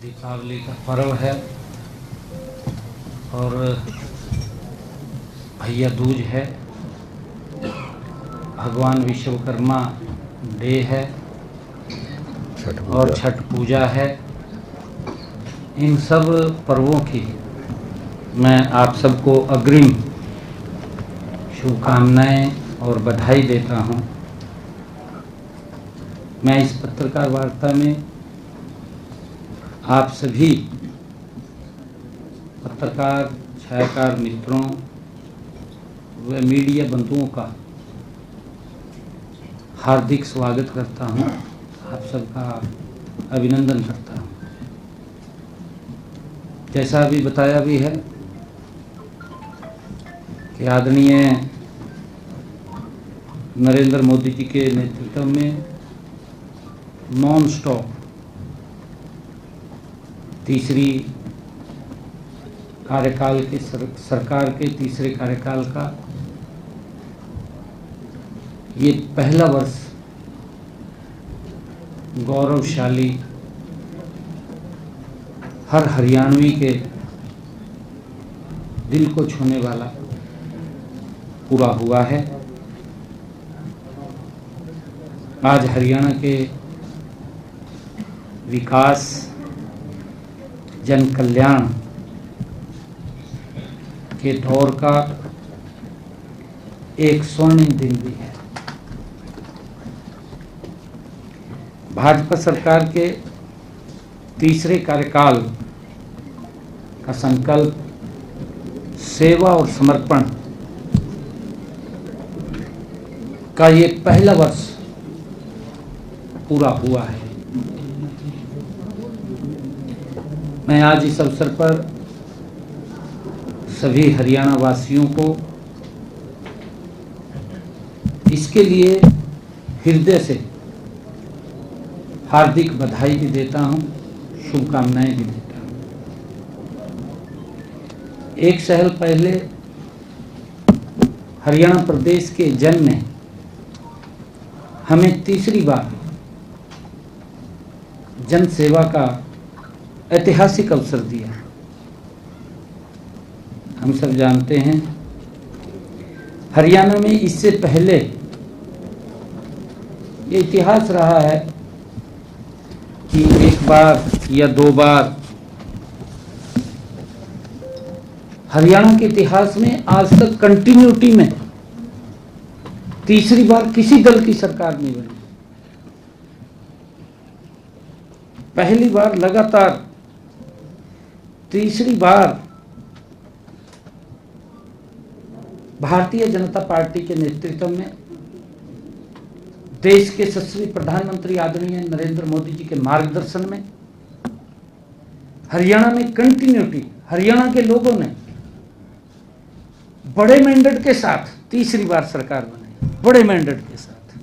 दीपावली का पर्व है और भैया दूज है, भगवान विश्वकर्मा डे है और छठ पूजा है। इन सब पर्वों की मैं आप सबको अग्रिम शुभकामनाएं और बधाई देता हूं। मैं इस पत्रकार वार्ता में आप सभी पत्रकार, छायाकार मित्रों व मीडिया बंधुओं का हार्दिक स्वागत करता हूं, आप सबका अभिनंदन करता हूं। जैसा अभी बताया भी है कि आदरणीय नरेंद्र मोदी जी के नेतृत्व में नॉन स्टॉप तीसरी कार्यकाल के सरकार के तीसरे कार्यकाल का ये पहला वर्ष गौरवशाली हर हरियाणवी के दिल को छूने वाला पूरा हुआ है। आज हरियाणा के विकास, जन कल्याण के दौर का एक स्वर्णिम दिन भी है। भाजपा सरकार के तीसरे कार्यकाल का संकल्प सेवा और समर्पण का ये पहला वर्ष पूरा हुआ है। मैं आज इस अवसर पर सभी हरियाणा वासियों को इसके लिए हृदय से हार्दिक बधाई भी देता हूं, शुभकामनाएं भी देता हूं। एक साल पहले हरियाणा प्रदेश के जन ने हमें तीसरी बार जन सेवा का ऐतिहासिक अवसर दिया। हम सब जानते हैं हरियाणा में इससे पहले ये इतिहास रहा है कि एक बार या दो बार हरियाणा के इतिहास में आज तक कंटिन्यूटी में तीसरी बार किसी दल की सरकार नहीं बनी। पहली बार लगातार तीसरी बार भारतीय जनता पार्टी के नेतृत्व में देश के यशस्वी प्रधानमंत्री आदरणीय नरेंद्र मोदी जी के मार्गदर्शन में हरियाणा में कंटिन्यूटी, हरियाणा के लोगों ने बड़े मैंडेट के साथ तीसरी बार सरकार बनाई। बड़े मैंडेट के साथ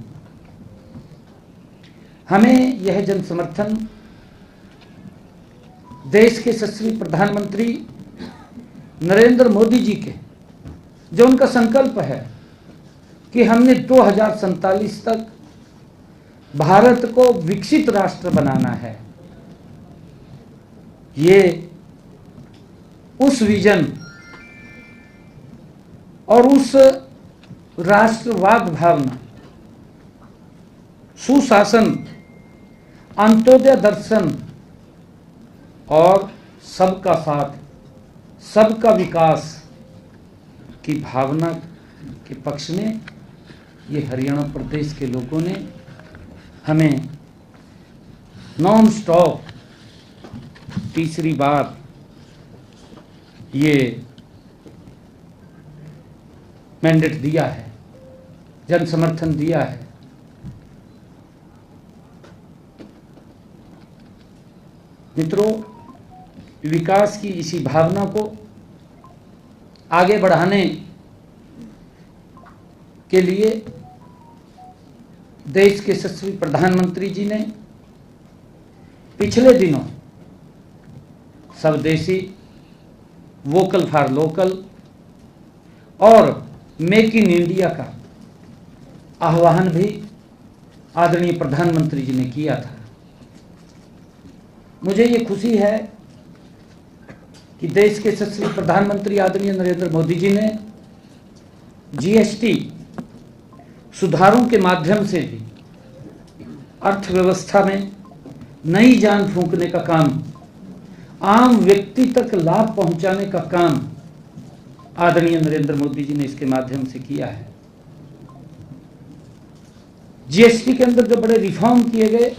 हमें यह जन समर्थन देश के यशस्वी प्रधानमंत्री नरेंद्र मोदी जी के जो उनका संकल्प है कि हमने 2047 तक भारत को विकसित राष्ट्र बनाना है, ये उस विजन और उस राष्ट्रवाद भावना, सुशासन, अंत्योदय दर्शन और सबका साथ, सबका विकास की भावना के पक्ष में ये हरियाणा प्रदेश के लोगों ने हमें नॉन स्टॉप तीसरी बार ये मैंडेट दिया है, जन समर्थन दिया है। मित्रों, विकास की इसी भावना को आगे बढ़ाने के लिए देश के यशस्वी प्रधानमंत्री जी ने पिछले दिनों स्वदेशी, वोकल फॉर लोकल और मेक इन इंडिया का आह्वान भी आदरणीय प्रधानमंत्री जी ने किया था। मुझे ये खुशी है कि देश के यशस्वी प्रधानमंत्री आदरणीय नरेंद्र मोदी जी ने जीएसटी सुधारों के माध्यम से भी अर्थव्यवस्था में नई जान फूंकने का काम, आम व्यक्ति तक लाभ पहुंचाने का काम आदरणीय नरेंद्र मोदी जी ने इसके माध्यम से किया है। जीएसटी के अंदर जो बड़े रिफॉर्म किए गए,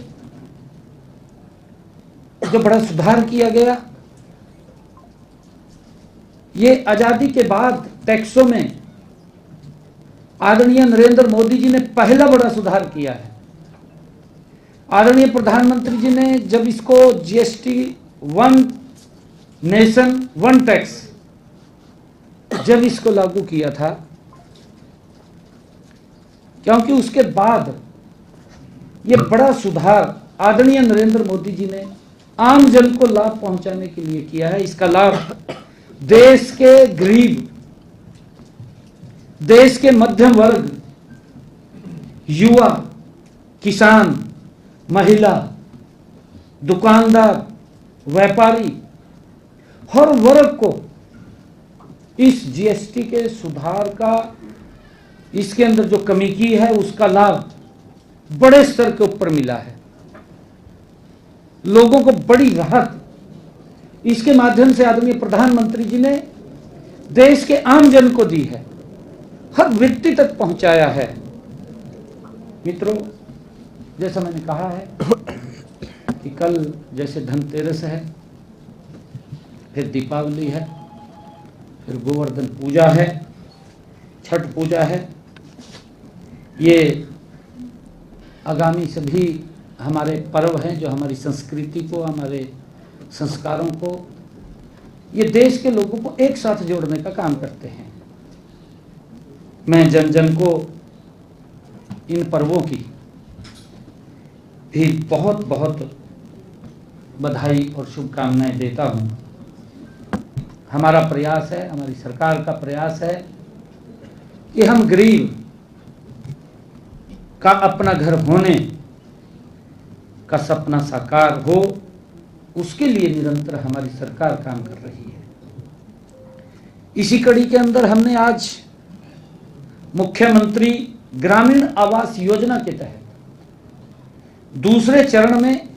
जो बड़ा सुधार किया गया, ये आजादी के बाद टैक्सों में आदरणीय नरेंद्र मोदी जी ने पहला बड़ा सुधार किया है। आदरणीय प्रधानमंत्री जी ने जब इसको GST one nation one tax जब इसको लागू किया था, क्योंकि उसके बाद ये बड़ा सुधार आदरणीय नरेंद्र मोदी जी ने आम जन को लाभ पहुंचाने के लिए किया है। इसका लाभ देश के गरीब, देश के मध्यम वर्ग, युवा, किसान, महिला, दुकानदार, व्यापारी, हर वर्ग को इस जीएसटी के सुधार का, इसके अंदर जो कमी की है उसका लाभ बड़े स्तर के ऊपर मिला है। लोगों को बड़ी राहत इसके माध्यम से आदरणीय प्रधानमंत्री जी ने देश के आम जन को दी है, हर व्यक्ति तक पहुंचाया है। मित्रों, जैसा मैंने कहा है कि कल जैसे धनतेरस है, फिर दीपावली है, फिर गोवर्धन पूजा है, छठ पूजा है, ये आगामी सभी हमारे पर्व हैं जो हमारी संस्कृति को, हमारे संस्कारों को, ये देश के लोगों को एक साथ जोड़ने का काम करते हैं। मैं जन जन को इन पर्वों की भी बहुत बहुत बधाई और शुभकामनाएं देता हूं। हमारा प्रयास है, हमारी सरकार का प्रयास है कि हम गरीब का अपना घर होने का सपना साकार हो, उसके लिए निरंतर हमारी सरकार काम कर रही है। इसी कड़ी के अंदर हमने आज मुख्यमंत्री ग्रामीण आवास योजना के तहत दूसरे चरण में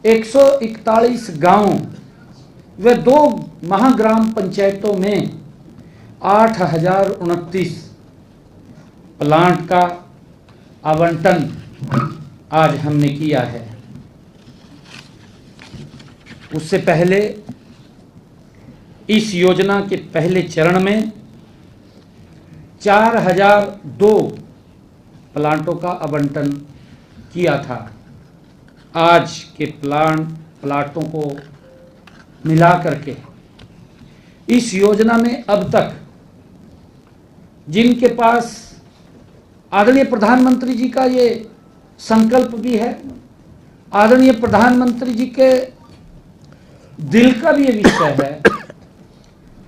141 गांवों व 2 महाग्राम पंचायतों में 8029 प्लांट का आवंटन आज हमने किया है। उससे पहले इस योजना के पहले चरण में 4002 प्लांटों का आवंटन किया था। आज के प्लांटों को मिला करके इस योजना में अब तक जिनके पास आदरणीय प्रधानमंत्री जी का ये संकल्प भी है, आदरणीय प्रधानमंत्री जी के दिल का भी ये विषय है,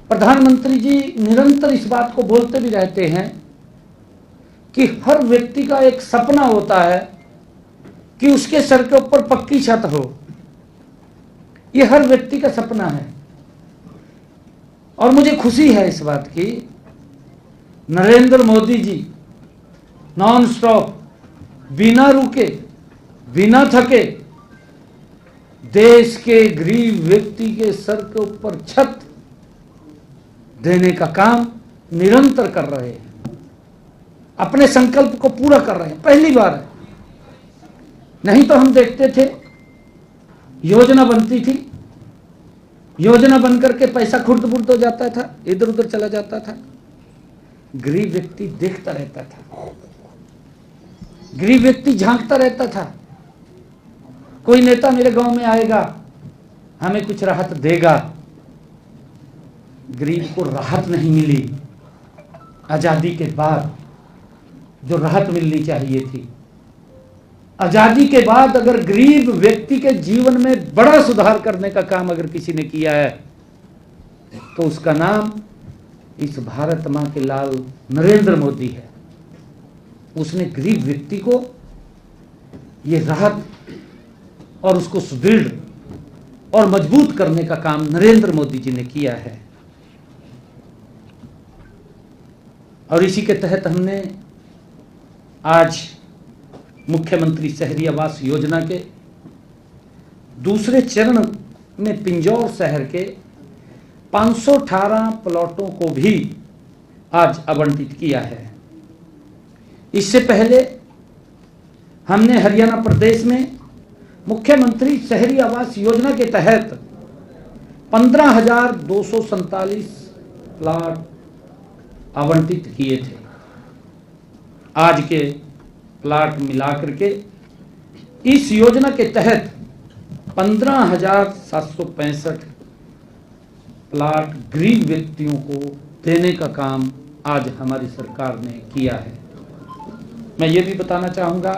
प्रधानमंत्री जी निरंतर इस बात को बोलते भी रहते हैं कि हर व्यक्ति का एक सपना होता है कि उसके सर के ऊपर पक्की छत हो। ये हर व्यक्ति का सपना है और मुझे खुशी है इस बात की, नरेंद्र मोदी जी नॉन स्टॉप, बिना रुके, बिना थके देश के गरीब व्यक्ति के सर के ऊपर छत देने का काम निरंतर कर रहे हैं, अपने संकल्प को पूरा कर रहे हैं। पहली बार है, नहीं तो हम देखते थे योजना बनती थी, योजना बनकर के पैसा खुर्द-बुर्द हो जाता था, इधर उधर चला जाता था, गरीब व्यक्ति देखता रहता था, गरीब व्यक्ति झांकता रहता था। कोई नेता मेरे गांव में आएगा, हमें कुछ राहत देगा। गरीब को राहत नहीं मिली। आजादी के बाद जो राहत मिलनी चाहिए थी, आजादी के बाद अगर गरीब व्यक्ति के जीवन में बड़ा सुधार करने का काम अगर किसी ने किया है तो उसका नाम इस भारत मां के लाल नरेंद्र मोदी है। उसने गरीब व्यक्ति को ये राहत और उसको सुदृढ़ और मजबूत करने का काम नरेंद्र मोदी जी ने किया है। और इसी के तहत हमने आज मुख्यमंत्री शहरी आवास योजना के दूसरे चरण में पिंजौर शहर के 518 प्लॉटों को भी आज आवंटित किया है। इससे पहले हमने हरियाणा प्रदेश में मुख्यमंत्री शहरी आवास योजना के तहत 15,247 प्लॉट आवंटित किए थे। आज के प्लॉट मिलाकर के इस योजना के तहत 15,765 प्लॉट गरीब व्यक्तियों को देने का काम आज हमारी सरकार ने किया है। मैं ये भी बताना चाहूँगा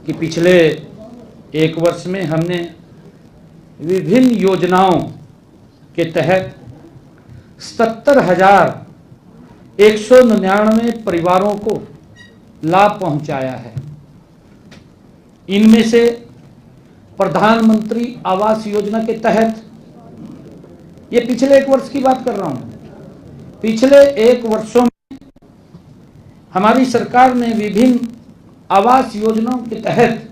कि पिछले एक वर्ष में हमने विभिन्न योजनाओं के तहत 77,199 परिवारों को लाभ पहुंचाया है। इनमें से प्रधानमंत्री आवास योजना के तहत, ये पिछले एक वर्ष की बात कर रहा हूं, पिछले एक वर्षों में हमारी सरकार ने विभिन्न आवास योजनाओं के तहत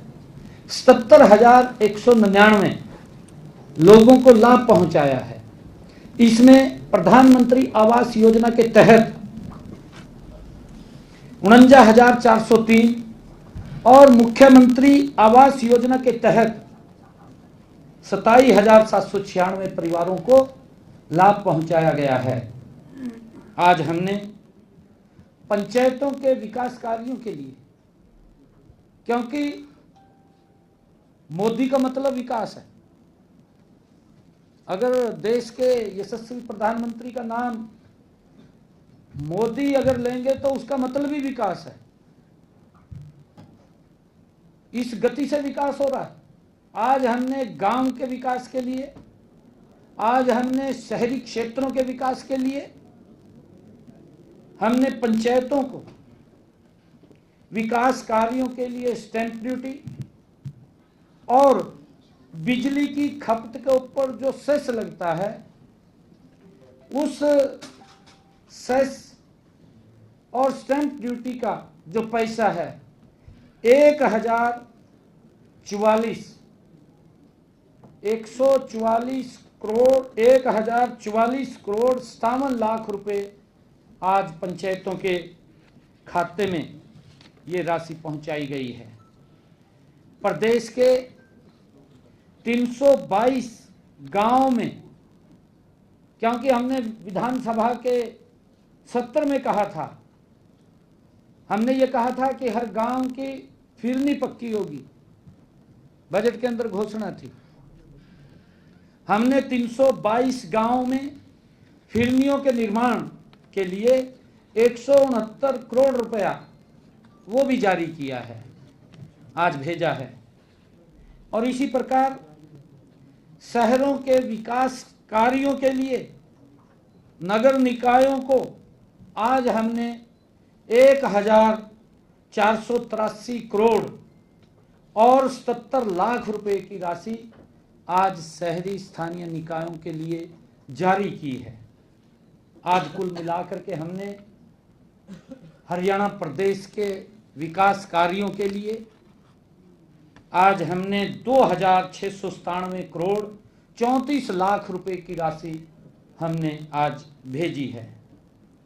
77,199 लोगों को लाभ पहुंचाया है। इसमें प्रधानमंत्री आवास योजना के तहत 49,403 और मुख्यमंत्री आवास योजना के तहत 27,796 परिवारों को लाभ पहुंचाया गया है। आज हमने पंचायतों के विकास कार्यों के लिए, क्योंकि मोदी का मतलब विकास है, अगर देश के यशस्वी प्रधानमंत्री का नाम मोदी अगर लेंगे तो उसका मतलब ही विकास है। इस गति से विकास हो रहा है। आज हमने गांव के विकास के लिए, आज हमने शहरी क्षेत्रों के विकास के लिए, हमने पंचायतों को विकास कार्यों के लिए स्टैंप ड्यूटी और बिजली की खपत के ऊपर जो सेस लगता है, उस सेस और स्टैंप ड्यूटी का जो पैसा है 1,044 करोड़ 57 लाख रुपए आज पंचायतों के खाते में ये राशि पहुंचाई गई है। प्रदेश के 322 गांव में, क्योंकि हमने विधानसभा के सत्र में कहा था, हमने ये कहा था कि हर गांव की फिरनी पक्की होगी, बजट के अंदर घोषणा थी। हमने 322 गांव में फिरनियों के निर्माण के लिए 169 करोड़ रुपया वो भी जारी किया है, आज भेजा है। और इसी प्रकार शहरों के विकास कार्यों के लिए नगर निकायों को आज हमने 1,483 करोड़ और 77 लाख रुपए की राशि आज शहरी स्थानीय निकायों के लिए जारी की है। आज कुल मिलाकर के हमने हरियाणा प्रदेश के विकास कार्यों के लिए आज हमने 2,697 करोड़ 34 लाख रुपए की राशि हमने आज भेजी है,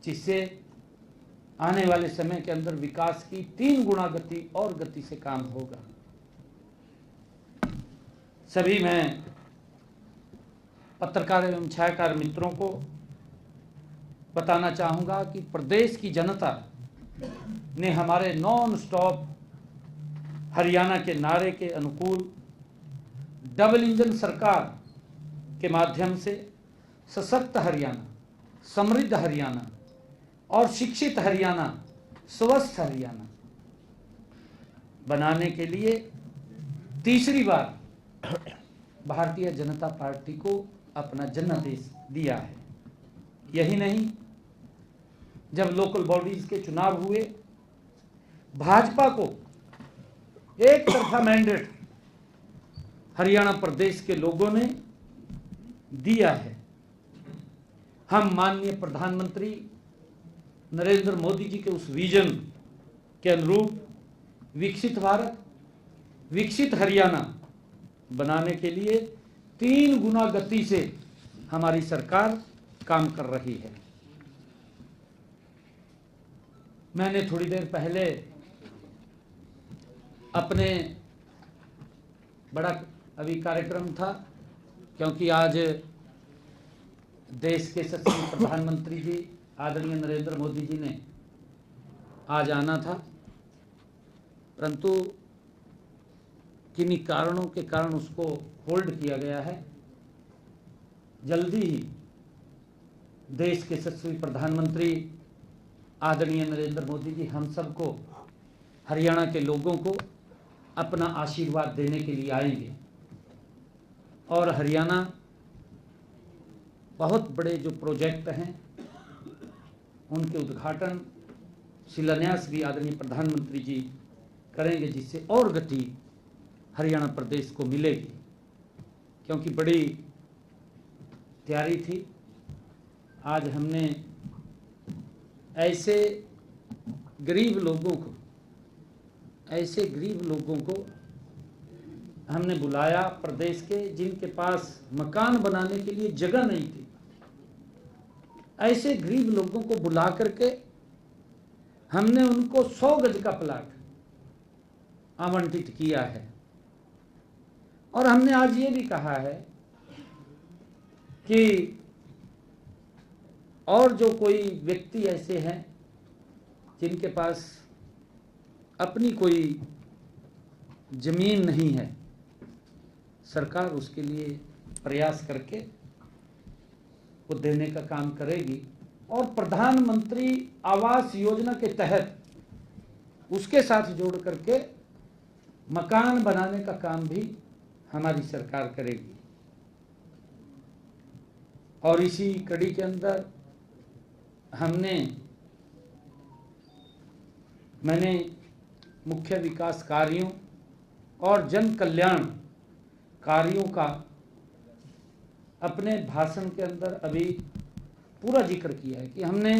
जिससे आने वाले समय के अंदर विकास की 3 गुना गति और गति से काम होगा। सभी मैं पत्रकार एवं छायाकार मित्रों को बताना चाहूँगा कि प्रदेश की जनता ने हमारे नॉन स्टॉप हरियाणा के नारे के अनुकूल डबल इंजन सरकार के माध्यम से सशक्त हरियाणा, समृद्ध हरियाणा और शिक्षित हरियाणा, स्वस्थ हरियाणा बनाने के लिए तीसरी बार भारतीय जनता पार्टी को अपना जनादेश दिया है। यही नहीं, जब लोकल बॉडीज के चुनाव हुए, भाजपा को एक तरफा मैंडेट हरियाणा प्रदेश के लोगों ने दिया है। हम माननीय प्रधानमंत्री नरेंद्र मोदी जी के उस विजन के अनुरूप विकसित भारत, विकसित हरियाणा बनाने के लिए 3 गुना गति से हमारी सरकार काम कर रही है। मैंने थोड़ी देर पहले अपने बड़ा अभी कार्यक्रम था, क्योंकि आज देश के यशस्वी प्रधानमंत्री जी आदरणीय नरेंद्र मोदी जी ने आज आना था, परंतु किन्हीं कारणों के कारण उसको होल्ड किया गया है। जल्दी ही देश के यशस्वी प्रधानमंत्री आदरणीय नरेंद्र मोदी जी हम सबको, हरियाणा के लोगों को अपना आशीर्वाद देने के लिए आएंगे और हरियाणा बहुत बड़े जो प्रोजेक्ट हैं उनके उद्घाटन, शिलान्यास भी आदरणीय प्रधानमंत्री जी करेंगे, जिससे और गति हरियाणा प्रदेश को मिलेगी। क्योंकि बड़ी तैयारी थी। आज हमने ऐसे गरीब लोगों को हमने बुलाया प्रदेश के, जिनके पास मकान बनाने के लिए जगह नहीं थी। ऐसे गरीब लोगों को बुला करके हमने उनको 100 गज का प्लाट आवंटित किया है। और हमने आज ये भी कहा है कि और जो कोई व्यक्ति ऐसे हैं जिनके पास अपनी कोई जमीन नहीं है, सरकार उसके लिए प्रयास करके वो देने का काम करेगी। और प्रधानमंत्री आवास योजना के तहत उसके साथ जोड़ करके मकान बनाने का काम भी हमारी सरकार करेगी। और इसी कड़ी के अंदर मैंने मुख्य विकास कार्यों और जन कल्याण कार्यों का अपने भाषण के अंदर अभी पूरा जिक्र किया है कि हमने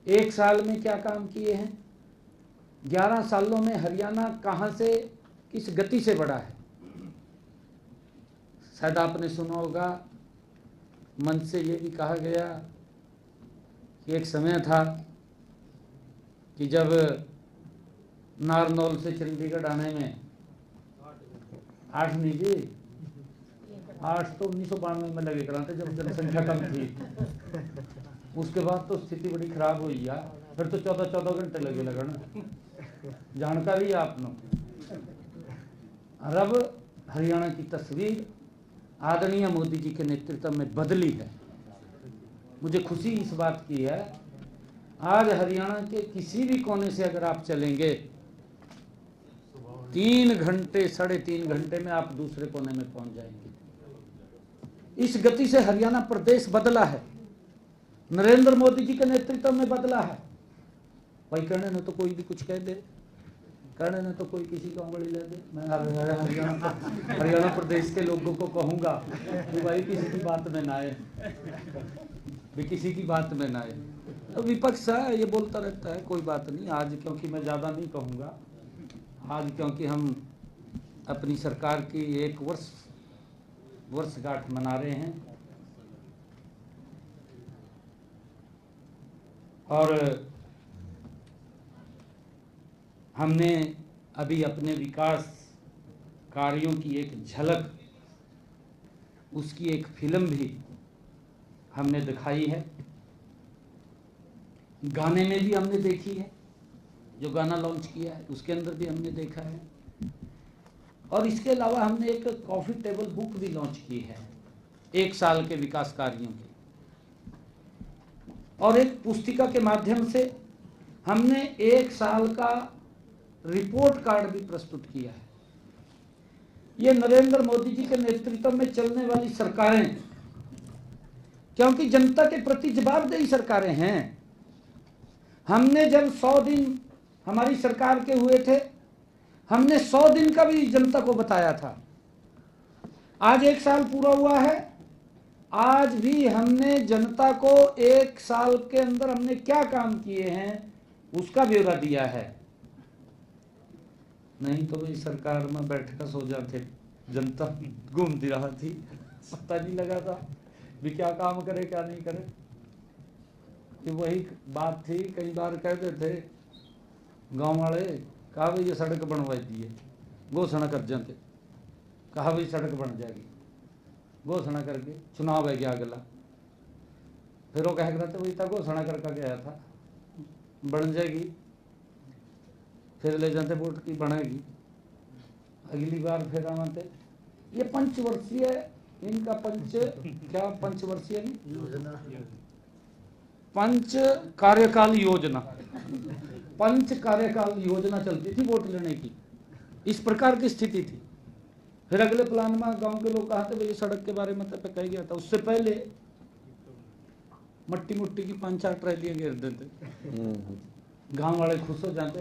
1 साल में क्या काम किए हैं, 11 सालों में हरियाणा कहां से किस गति से बढ़ा है। शायद आपने सुना होगा, मंच से ये भी कहा गया कि एक समय था कि जब नारनौल से चंडीगढ़ आने में 8 नहीं जी 8 तो 1992 में लगे कराते जब जनसंख्या कम थी। उसके बाद तो स्थिति बड़ी खराब हुई यार, फिर तो 14 घंटे लगे लगन, जानकारी है आपने। अब हरियाणा की तस्वीर आदरणीय मोदी जी के नेतृत्व में बदली है। मुझे खुशी इस बात की है, आज हरियाणा के किसी भी कोने से अगर आप चलेंगे 3 घंटे 3.5 घंटे में आप दूसरे कोने में पहुंच जाएंगे। इस गति से हरियाणा प्रदेश बदला है, नरेंद्र मोदी जी के नेतृत्व में बदला है। भाई कहने ने तो कोई भी कुछ कह दे, कहने ने तो कोई किसी को उंगली ले दे। मैं हरियाणा प्रदेश के लोगों को कहूंगा कि भाई किसी की बात में ना आए, किसी की बात में ना आए। तो विपक्ष है ये बोलता रहता है, कोई बात नहीं। आज क्योंकि मैं ज़्यादा नहीं कहूँगा, आज क्योंकि हम अपनी सरकार की 1 वर्षगांठ मना रहे हैं और हमने अभी अपने विकास कार्यों की एक झलक, उसकी एक फिल्म भी हमने दिखाई है। गाने में भी हमने देखी है, जो गाना लॉन्च किया है उसके अंदर भी हमने देखा है। और इसके अलावा हमने एक कॉफी टेबल बुक भी लॉन्च की है 1 साल के विकास कार्यों की, और एक पुस्तिका के माध्यम से हमने 1 साल का रिपोर्ट कार्ड भी प्रस्तुत किया है। ये नरेंद्र मोदी जी के नेतृत्व में चलने वाली सरकारें, क्योंकि जनता के प्रति जवाबदेही सरकारें हैं। हमने जब 100 दिन हमारी सरकार के हुए थे, हमने 100 दिन का भी जनता को बताया था आज 1 साल पूरा हुआ है। आज भी हमने जनता को 1 साल के अंदर हमने क्या काम किए हैं उसका ब्यौरा दिया है। नहीं तो भाई सरकार में बैठ कर सो जाते, जनता घूमती रहा थी, पता नहीं लगा था भी क्या काम करे क्या नहीं करे। कि वही बात थी, कई बार कहते थे गांव वाले, कहा भाई ये सड़क बनवाई दी है, घोषणा कर जाते, कहा भाई सड़क बन जाएगी, घोषणा करके चुनाव है क्या अगला, फिर वो कह करते वही था घोषणा करके गया था, बन जाएगी, फिर ले जाते वोट की बनेगी, अगली बार फिर आते। ये पंचवर्षीय इनका पंचवर्षीय पंच कार्यकाल योजना, पंच कार्यकाल योजना चलती थी वोट लेने की, इस प्रकार की स्थिति थी। फिर अगले प्लान में गांव के लोग कहते भाई सड़क के बारे में तो कह गया था, उससे पहले मट्टी मुट्टी की 5-8 रैलियां घेर देते, गांव वाले खुश हो जाते,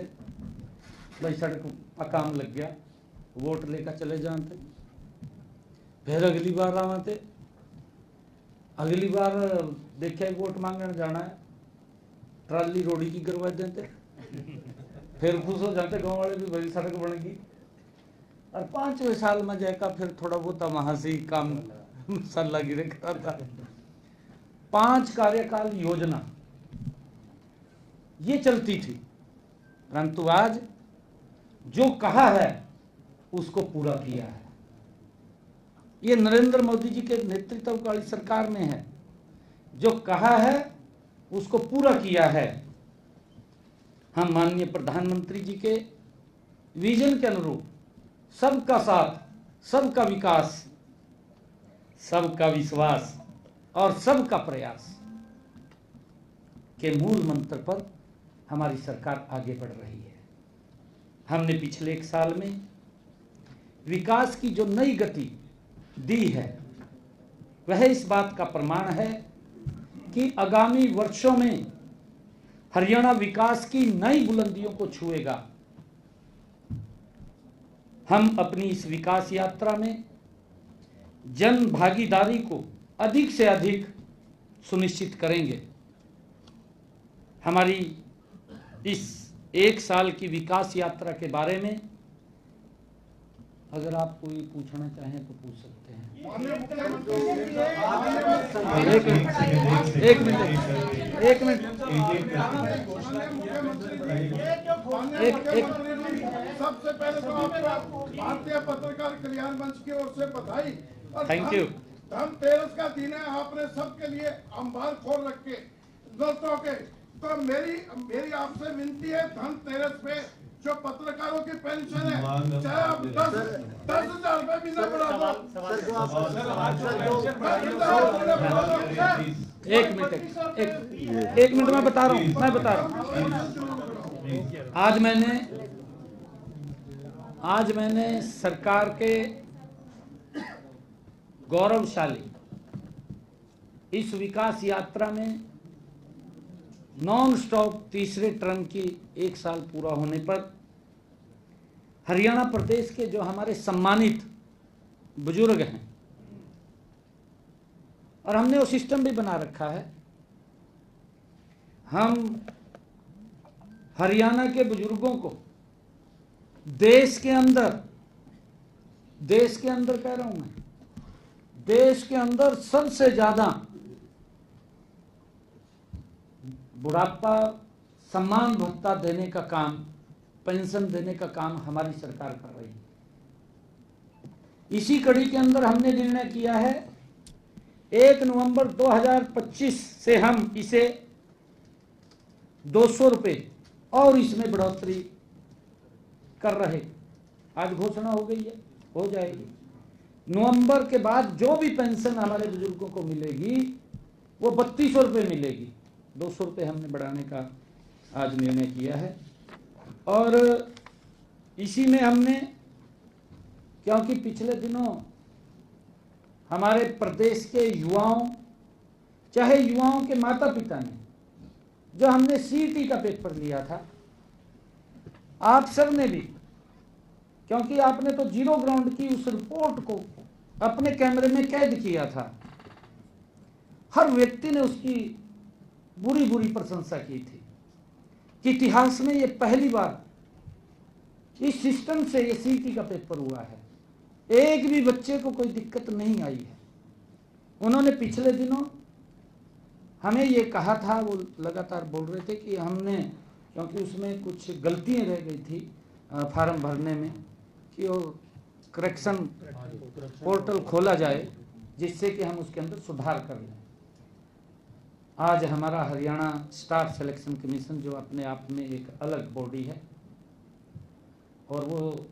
भाई सड़क का काम लग गया, वोट लेकर चले जाते। फिर अगली बार आते, अगली बार देखे वोट मांगने जाना है, ट्राली रोड़ी की करवा देते, फिर खुश हो जाते गांव वाले भी भाई सड़क बन गई। और 5वें साल में जाएगा फिर थोड़ा बहुत वहां से काम सल्ला गिरे करता। 5 कार्यकाल योजना ये चलती थी, परंतु आज जो कहा है उसको पूरा किया है। ये नरेंद्र मोदी जी के नेतृत्व वाली सरकार ने है, जो कहा है उसको पूरा किया है। हम माननीय प्रधानमंत्री जी के विजन के अनुरूप सबका साथ, सबका विकास, सबका विश्वास और सबका प्रयास के मूल मंत्र पर हमारी सरकार आगे बढ़ रही है। हमने पिछले 1 साल में विकास की जो नई गति दी है, वह इस बात का प्रमाण है कि आगामी वर्षों में हरियाणा विकास की नई बुलंदियों को छुएगा। हम अपनी इस विकास यात्रा में जन भागीदारी को अधिक से अधिक सुनिश्चित करेंगे। हमारी इस 1 साल की विकास यात्रा के बारे में अगर आप कोई पूछना चाहें तो पूछ सकते हैं। एक मिनट सबसे पहले तो आपको भारतीय पत्रकार कल्याण मंच की ओर से बधाई। Thank you. धनतेरस का दिन है, आपने सबके लिए अंबार खोल रखे दोस्तों के। तो मेरी आपसे विनती है, धनतेरस पे जो पत्रकारों की पेंशन है, चाहे आप 10,000 रुपए भी न बढ़ा दो। एक मिनट में बता रहा हूँ। आज मैंने सरकार के गौरवशाली इस विकास यात्रा में नॉन स्टॉप तीसरे टर्म की 1 साल पूरा होने पर हरियाणा प्रदेश के जो हमारे सम्मानित बुजुर्ग हैं, और हमने वो सिस्टम भी बना रखा है, हम हरियाणा के बुजुर्गों को देश के अंदर कह रहा हूं मैं, देश के अंदर सबसे ज्यादा बुढ़ापा सम्मान भत्ता देने का काम, पेंशन देने का काम हमारी सरकार कर रही है। इसी कड़ी के अंदर हमने निर्णय किया है 1 नवंबर 2025 से हम इसे 200 रुपए और इसमें बढ़ोतरी कर रहे। आज घोषणा हो गई है, हो जाएगी। नवंबर के बाद जो भी पेंशन हमारे बुजुर्गों को मिलेगी वो 3200 रुपये मिलेगी। 200 रुपये हमने बढ़ाने का आज निर्णय किया है। और इसी में हमने, क्योंकि पिछले दिनों हमारे प्रदेश के युवाओं, चाहे युवाओं के माता पिता ने, जो हमने सीईटी का पेपर लिया था, आप सब ने भी, क्योंकि आपने तो जीरो ग्राउंड की उस रिपोर्ट को अपने कैमरे में कैद किया था। हर व्यक्ति ने उसकी बुरी बुरी प्रशंसा की थी कि इतिहास में ये पहली बार इस सिस्टम से ये सीटी का पेपर हुआ है, एक भी बच्चे को कोई दिक्कत नहीं आई है। उन्होंने पिछले दिनों हमें ये कहा था, वो लगातार बोल रहे थे कि हमने, क्योंकि उसमें कुछ गलतियां रह गई थी फार्म भरने में, कि वो करेक्शन पोर्टल खोला जाए जिससे कि हम उसके अंदर सुधार कर लें। आज हमारा हरियाणा स्टाफ सिलेक्शन कमीशन, जो अपने आप में एक अलग बॉडी है और वो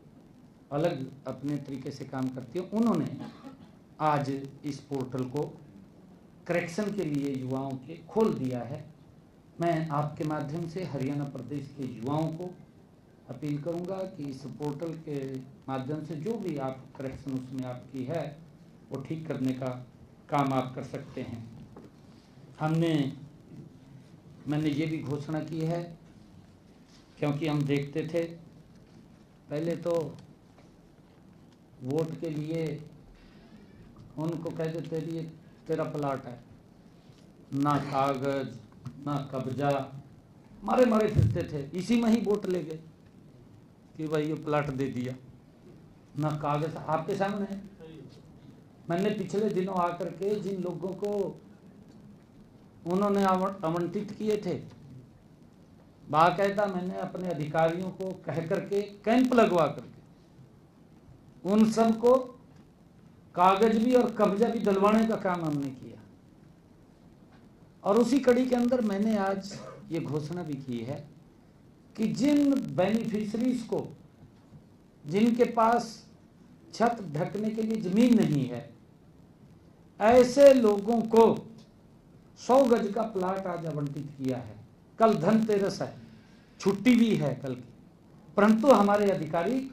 अलग अपने तरीके से काम करती है, उन्होंने आज इस पोर्टल को करेक्शन के लिए युवाओं के खोल दिया है। मैं आपके माध्यम से हरियाणा प्रदेश के युवाओं को अपील करूंगा कि इस पोर्टल के माध्यम से जो भी आप करेक्शन उसमें आपकी है वो ठीक करने का काम आप कर सकते हैं। मैंने ये भी घोषणा की है, क्योंकि हम देखते थे पहले तो वोट के लिए उनको कह देते थे तेरा प्लाट है, ना कागज ना कब्जा, मारे मारे फिरते थे, इसी में ही वोट ले गए कि भाई ये प्लाट दे दिया, ना कागज। आपके सामने है, मैंने पिछले दिनों आकर के जिन लोगों को उन्होंने आवंटित किए थे, बाकायदा मैंने अपने अधिकारियों को कह करके कैंप लगवा करके उन सब को कागज भी और कब्जा भी दिलवाने का काम हमने किया। और उसी कड़ी के अंदर मैंने आज ये घोषणा भी की है कि जिन बेनिफिशरीज को, जिनके पास छत ढकने के लिए जमीन नहीं है, ऐसे लोगों को 100 गज का प्लाट आज आवंटित किया है। कल धनतेरस है, छुट्टी भी है कल की, परंतु हमारे अधिकारी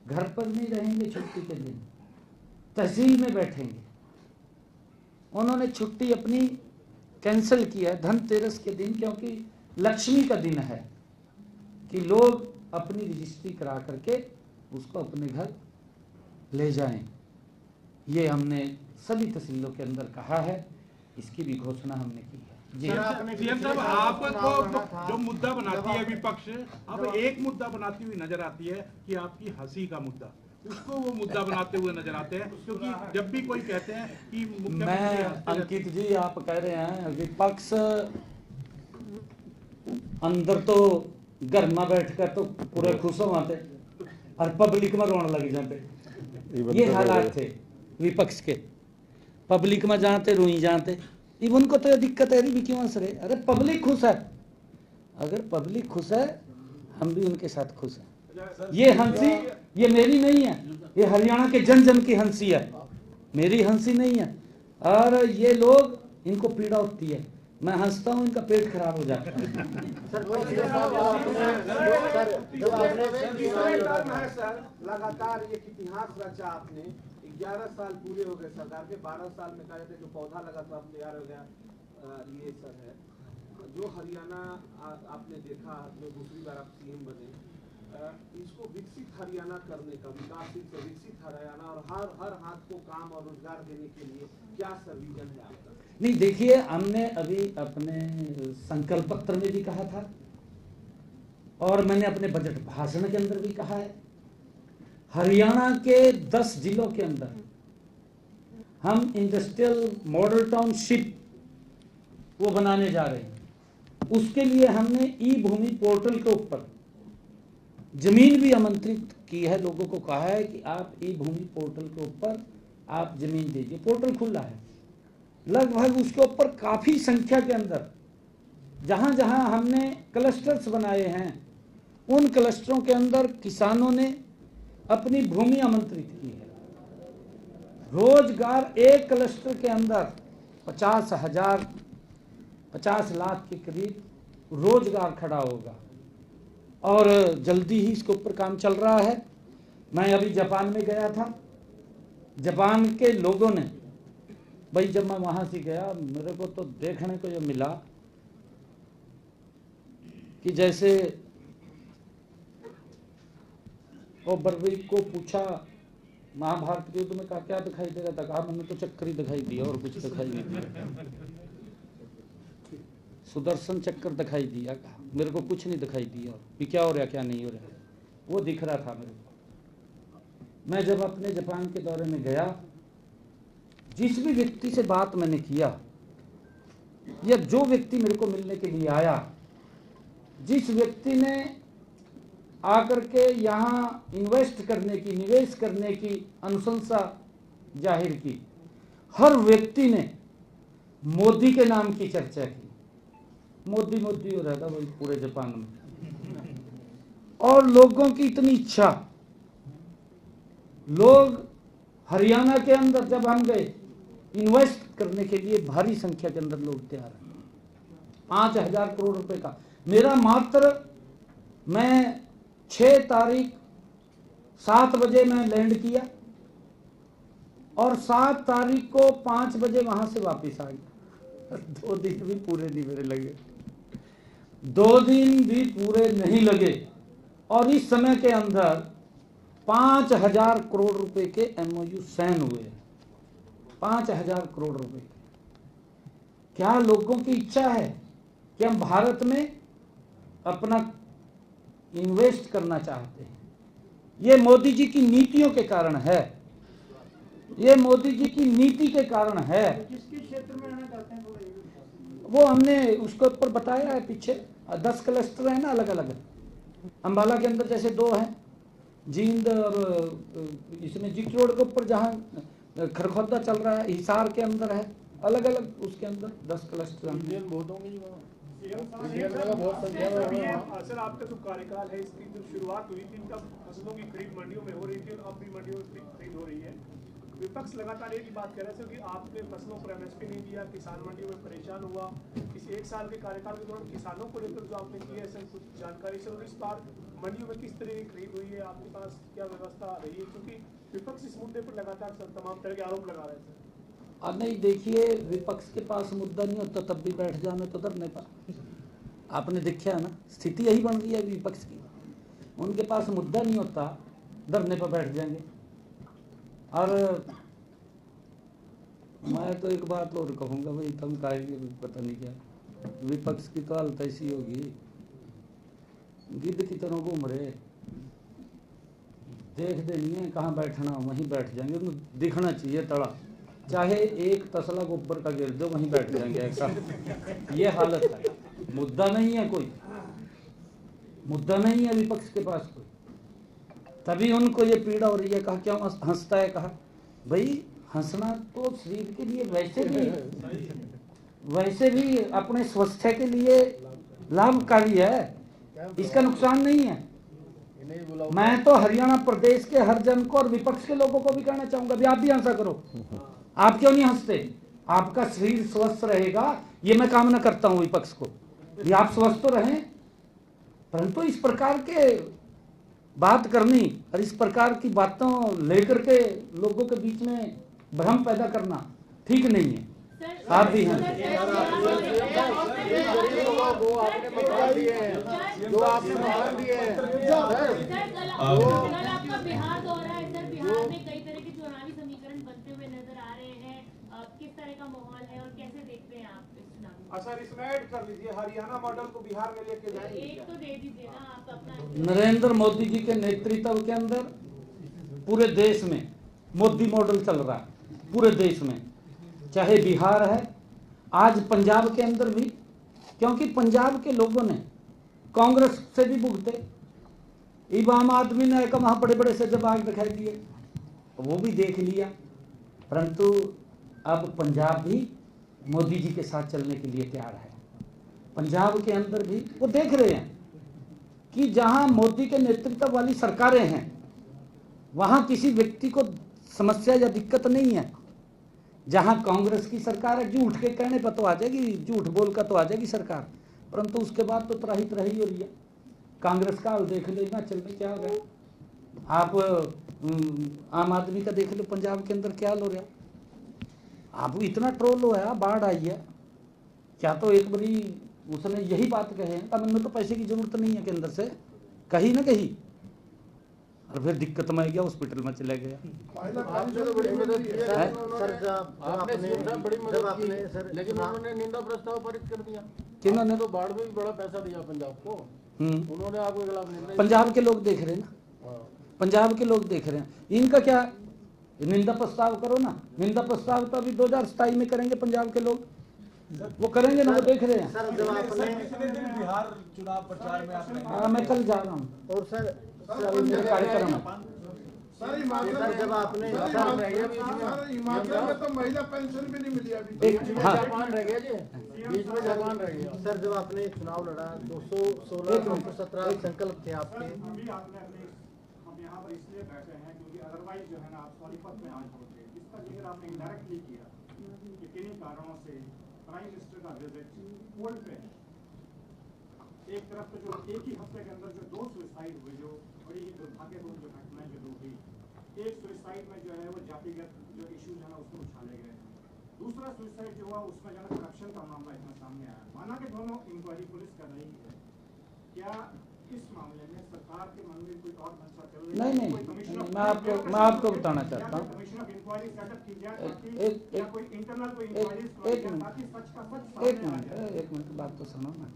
घर पर नहीं रहेंगे छुट्टी के दिन, तहसील में बैठेंगे। उन्होंने छुट्टी अपनी कैंसिल की है धनतेरस के दिन, क्योंकि लक्ष्मी का दिन है कि लोग अपनी रजिस्ट्री करा करके उसको अपने घर ले जाएं। ये हमने सभी तहसीलों के अंदर कहा है, इसकी भी घोषणा हमने की है। जी सीएम साहब, आपको जो मुद्दा बनाती है विपक्ष, अब एक मुद्दा बनाती हुई नजर आती है कि आपकी हंसी का मुद्दा, उसको वो मुद्दा बनाते हुए नजर आते हैं, क्योंकि जब भी कोई कहते हैं कि मैं अंकित जी, आप कह रहे हैं विपक्ष अंदर तो घर में बैठकर तो पूरे खुश हो आते और पब्लिक में रोने लग जाते। ये हालात थे विपक्ष के, पब्लिक में जाते रोई जाते। उनको तो दिक्कत है भी क्यों हंस रहे? अरे पब्लिक खुश है, अगर पब्लिक खुश है हम भी उनके साथ खुश हैं। ये हंसी ये मेरी नहीं है, ये हरियाणा के जन जन की हंसी है, मेरी हंसी नहीं है। और ये लोग, इनको पीड़ा होती है, मैं हंसता हूँ इनका पेट खराब हो जाता है। लगातार ये इतिहास रचा आपने, 11 साल पूरे हो गए सरकार के, 12 साल में कहा जाता है जो पौधा लगा था अब तैयार हो गया। ये सर है जो हरियाणा आपने देखा, जो दूसरी बार आप सीएम बने, इसको विकसित हरियाणा करने का, विकासशील से विकसित हरियाणा और हर हाथ को काम और रोजगार देने के लिए क्या सर विजन है आपका? नहीं, देखिए, हमने अभी अपने संकल्प पत्र में भी कहा था और मैंने अपने बजट भाषण के अंदर भी कहा है, हरियाणा के 10 जिलों के अंदर हम इंडस्ट्रियल मॉडल टाउनशिप वो बनाने जा रहे हैं। उसके लिए हमने ई भूमि पोर्टल के ऊपर जमीन भी आमंत्रित की है, लोगों को कहा है कि आप ई भूमि पोर्टल के ऊपर आप जमीन दीजिए। पोर्टल खुला है, लगभग उसके ऊपर काफी संख्या के अंदर जहां जहां हमने क्लस्टर्स बनाए हैं, उन क्लस्टरों के अंदर किसानों ने अपनी भूमि आमंत्रित की है। रोजगार एक क्लस्टर के अंदर 50 लाख के करीब रोजगार खड़ा होगा और जल्दी ही इसके ऊपर काम चल रहा है। मैं अभी जापान में गया था, जापान के लोगों ने, भाई जब मैं वहां से गया मेरे को तो देखने को ये मिला कि जैसे ओबरवीक को पूछा महाभारत युद्ध में कहा क्या दिखाई दे रहा था, कहा मैंने तो चक्कर ही दिखाई दिया और कुछ दिखाई नहीं दिया। सुदर्शन चक्कर दिखाई दिया, कहा मेरे को कुछ नहीं दिखाई दिया, कि क्या हो रहा क्या नहीं हो रहा, वो दिख रहा था मेरे को। मैं जब अपने जापान के दौरे में गया, जिस भी व्यक्ति से बात मैंने किया या जो व्यक्ति मेरे को मिलने के लिए आया, जिस व्यक्ति ने आकर के यहाँ इन्वेस्ट करने की, निवेश करने की अनुशंसा जाहिर की, हर व्यक्ति ने मोदी के नाम की चर्चा की। मोदी मोदी हो रहा था वही पूरे जापान में। और लोगों की इतनी इच्छा, लोग हरियाणा के अंदर जब हम गए इन्वेस्ट करने के लिए भारी संख्या के अंदर लोग तैयार हैं। 5,000 करोड़ रुपए का मेरा मात्र, मैं 6 तारीख 7 बजे मैं लैंड किया और 7 तारीख को 5 बजे वहां से वापस आ गया। 2 दिन भी पूरे नहीं मेरे लगे, 2 दिन भी पूरे नहीं लगे। और इस समय के अंदर 5,000 करोड़ रुपए के MOU साइन हुए। 5,000 करोड़ रुपए। क्या लोगों की इच्छा है कि हम भारत में अपना इन्वेस्ट करना चाहते हैं। ये मोदी जी की नीतियों के कारण है, ये मोदी जी की नीति के कारण है। किसके क्षेत्र में आना चाहते हैं वो हमने उसके ऊपर बताया है पीछे, 10 क्लस्टर है ना अलग अलग। अंबाला के अंदर जैसे 2 हैं, जींद और इसमें जीटी रोड के ऊपर जहाँ खरखोदा चल रहा है, हिसार के अंदर है, अलग अलग उसके अंदर 10 क्लस्टर। सर आपका जो कार्यकाल है, इसकी जो शुरुआत हुई थी तब फसलों की खरीद मंडियों में हो रही थी और अब भी मंडियों में खरीद हो रही है। विपक्ष लगातार एक ही बात कह रहा है कि आपने फसलों पर MSP नहीं दिया, किसान मंडियों में परेशान हुआ। इस 1 साल के कार्यकाल के दौरान किसानों को लेकर जो आपने किया है सर कुछ जानकारी सर, और इस बार मंडियों में किस तरह की खरीद हुई है, आपके पास क्या व्यवस्था रही है, क्योंकि विपक्ष इस मुद्दे पर लगातार सर तमाम तरह के आरोप लगा रहे थे। और नहीं, देखिए विपक्ष के पास मुद्दा नहीं होता तब भी बैठ जाना तो डरने पर। आपने देखा है ना, स्थिति यही बन रही है विपक्ष की। उनके पास मुद्दा नहीं होता, डरने पर बैठ जाएंगे। और मैं तो एक बात और कहूँगा भाई, तुम कहेंगे पता नहीं क्या, विपक्ष की तो हालत ऐसी होगी, गिद्ध की तरह घूम रहे, देख दे नहीं है कहाँ बैठना, वहीं बैठ जाएंगे। उनको दिखना चाहिए तड़ा, चाहे एक तसला को ऊपर का गिर दो वहीं बैठ जाएंगे ऐसा। ये हालत है। मुद्दा नहीं है, कोई मुद्दा नहीं है विपक्ष के पास कोई, तभी उनको ये पीड़ा हो रही है। कहा क्यों हंसता है, कहा भाई हंसना तो शरीर के लिए वैसे भी अपने स्वास्थ्य के लिए लाभकारी है, इसका नुकसान नहीं है। मैं तो हरियाणा प्रदेश के हर जन को और विपक्ष के लोगों को भी कहना चाहूंगा भी आप भी हंसा करो। आप क्यों नहीं हंसते? आपका शरीर स्वस्थ रहेगा, ये मैं कामना करता हूं विपक्ष को, भी आप स्वस्थ तो रहें। परंतु इस प्रकार के बात करनी और इस प्रकार की बातों लेकर के लोगों के बीच में भ्रम पैदा करना ठीक नहीं है। आप भी हैं, वो आपने बता दिए हैं, जो आपने बता दिए हैं। आपका बिहार दौरा है सर, बिहार में कई तरह के चुनावी समीकरण बनते हुए नजर आ रहे हैं, किस तरह का माहौल है और कैसे देखते हैं आप इस चुनाव? सर इसमें ऐड कर लीजिए, हरियाणा मॉडल को बिहार में लेके जाएंगे। एक तो दे दीजिए ना आप अपना। नरेंद्र मोदी जी के नेतृत्व के अंदर पूरे देश में मोदी मॉडल चल रहा है, पूरे देश में, चाहे बिहार है, आज पंजाब के अंदर भी, क्योंकि पंजाब के लोगों ने कांग्रेस से भी भुगते, इब आम आदमी ने एक वहां बड़े बड़े से जवाब दिखाई दिए, वो भी देख लिया। परंतु अब पंजाब भी मोदी जी के साथ चलने के लिए तैयार है। पंजाब के अंदर भी वो देख रहे हैं कि जहां मोदी के नेतृत्व वाली सरकारें हैं वहां किसी व्यक्ति को समस्या या दिक्कत नहीं है। जहां कांग्रेस की सरकार है, झूठ के कहने पर तो आ जाएगी, झूठ बोल कर तो आ जाएगी सरकार, परंतु उसके बाद तो त्राही त्राही हो रही है। कांग्रेस का हाल देख लेना, चल में क्या हो रहा है। आप आम आदमी का देख लो, पंजाब के अंदर क्या हाल हो रहा है। आप इतना ट्रोल हुआ है, बाढ़ आई है, क्या तो एक बारी उसने यही बात कहे, अब इनमें तो पैसे की जरूरत नहीं है केंद्र से, कहीं ना कहीं। और फिर दिक्कत में गया, हॉस्पिटल में चले गया। महिला आपने तो बड़ी मदद की है हैं? सर, आपने बड़ी मदद की है सर, लेकिन उन्होंने निंदा प्रस्ताव पारित कर दिया। किन्होंने? तो बाढ़ में भी बड़ा पैसा दिया पंजाब को, उन्होंने आपके खिलाफ निर्णय। पंजाब के लोग देख रहे हैं ना, पंजाब के लोग देख रहे हैं। इनका क्या, निंदा प्रस्ताव करो ना, निंदा प्रस्ताव तो अभी 2027 में करेंगे पंजाब के लोग, वो करेंगे ना, वो देख रहे हैं। सर जब आपने बिहार चुनाव प्रचार में आप हाँ, मैं कल जा रहा हूँ, और सर कार्यक्रम है। सर हिमाचल जब आपने हिमाचल में तो महिला पेंशन भी नहीं मिली अभी एक हाँ, जापान रह गया जी, बीच में जापान रह गया। सर जब आपने चुनाव लड़ा 216 217 संकल्प थे आपके। अभी आपने हम यहाँ पर इसलिए बैठे हैं क्योंकि अदरवाइज जो है ना आप सोनीपत में आज होते, इसका जिक्र आपने इनडायरेक्टली किया कि किन्हीं कारणों से प्राइम मिनिस्टर का विजिट होल्ड पे है। एक तरफ तो जो एक ही हफ्ते के अंदर जो 2 सुसाइड हुए, जो बड़ी ही दुर्भाग्यपूर्ण जो घटनाएं जो हुई, एक सुसाइड में जो है वो जातिगत जो इश्यूज है ना उसको उछाले गए, दूसरा सुसाइड जो हुआ उसमें जो है करप्शन का मामला इतना सामने आया। माना कि दोनों इंक्वायरी पुलिस कर रही है, क्या इस मामले में सरकार के मन में कोई और मंशा चल रही है? नहीं, मैं आपको बताना चाहता हूँ। कमीशन ऑफ इंक्वायरी सेटअप की जाए एक कोई इंटरनल कोई इंक्वायरी ताकि सच का सच एक सामने आ जाए। मिनट बात तो सुनो ना।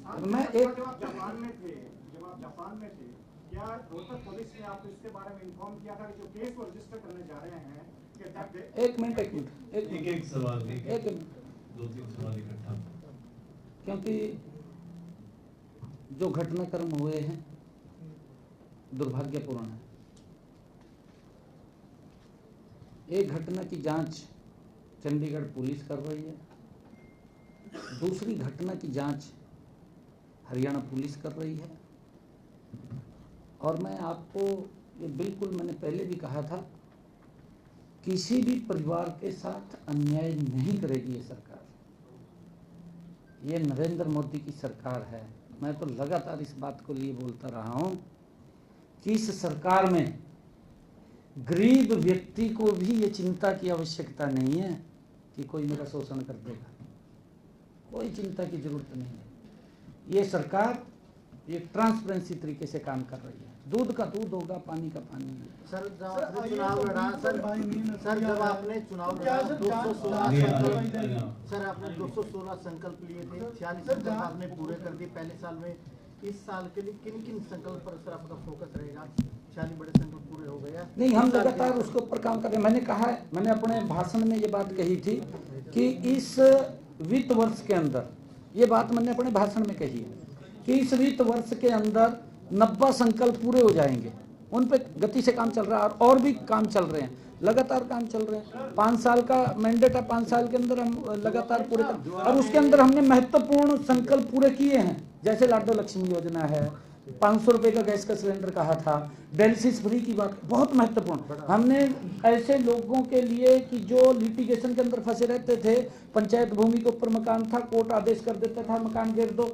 साथ मैं ही एक- जब आप जापान में थे, क्या रोहतक पुलिस ने आपको इसके बारे में इन्फॉर्म किया था कि जो केस वो रजिस्टर करने जा रहे हैं कि एक मिनट एक सवाल नहीं, एक मिनट, 2-3 सवाल इकट्ठा। क्योंकि जो घटनाक्रम हुए हैं दुर्भाग्यपूर्ण है। एक घटना की जांच चंडीगढ़ पुलिस कर रही है, दूसरी घटना की जांच हरियाणा पुलिस कर रही है। और मैं आपको ये बिल्कुल, मैंने पहले भी कहा था, किसी भी परिवार के साथ अन्याय नहीं करेगी ये सरकार। ये नरेंद्र मोदी की सरकार है। मैं तो लगातार इस बात को लिए बोलता रहा हूं कि इस सरकार में गरीब व्यक्ति को भी ये चिंता की आवश्यकता नहीं है कि कोई मेरा शोषण कर देगा, कोई चिंता की जरूरत नहीं है। ये सरकार ये ट्रांसपेरेंसी तरीके से काम कर रही है। दूध का दूध होगा, पानी का पानी है। सर जब आपने चुनाव लड़ा सर जब आपने चुनाव लड़ा 216 नहीं, संकल्प, सर आपने 216 संकल्प लिए थे, 46 संकल्प आपने पूरे कर दिए पहले साल में। इस साल के लिए किन किन संकल्प पर सर आपका फोकस रहेगा? 46 बड़े संकल्प पूरे हो गए। नहीं, हम लगातार उसके ऊपर काम कर रहे हैं। मैंने कहा है, मैंने अपने भाषण में ये बात कही थी कि इस वित्त वर्ष के अंदर, ये बात मैंने अपने भाषण में कही है कि इस वित्त वर्ष के अंदर 90 संकल्प पूरे हो जाएंगे। उन पे गति से काम चल रहा है और भी काम चल रहे हैं, लगातार काम चल रहे हैं। 5 साल का मैंडेट है, 5 साल के अंदर हम लगातार पूरे कर, और उसके अंदर हमने महत्वपूर्ण संकल्प पूरे किए हैं। जैसे लाडो लक्ष्मी योजना है, 500 रुपए का गैस का सिलेंडर कहा था, डायलिसिस फ्री की बात, बहुत महत्वपूर्ण। हमने ऐसे लोगों के लिए कि जो लिटिगेशन के अंदर फंसे रहते थे, पंचायत भूमि के ऊपर मकान था, कोर्ट आदेश कर देता था मकान गिर दो,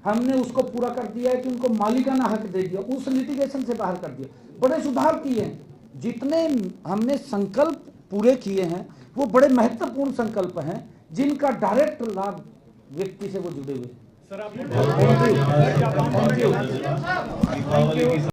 हमने उसको पूरा कर दिया है कि उनको मालिकाना हक दे दिया, उस लिटिगेशन से बाहर कर दिया। बड़े सुधार किए हैं। जितने हमने संकल्प पूरे किए हैं वो बड़े महत्वपूर्ण संकल्प हैं, जिनका डायरेक्ट लाभ व्यक्ति से वो जुड़े हुए। सर आप दीपावली की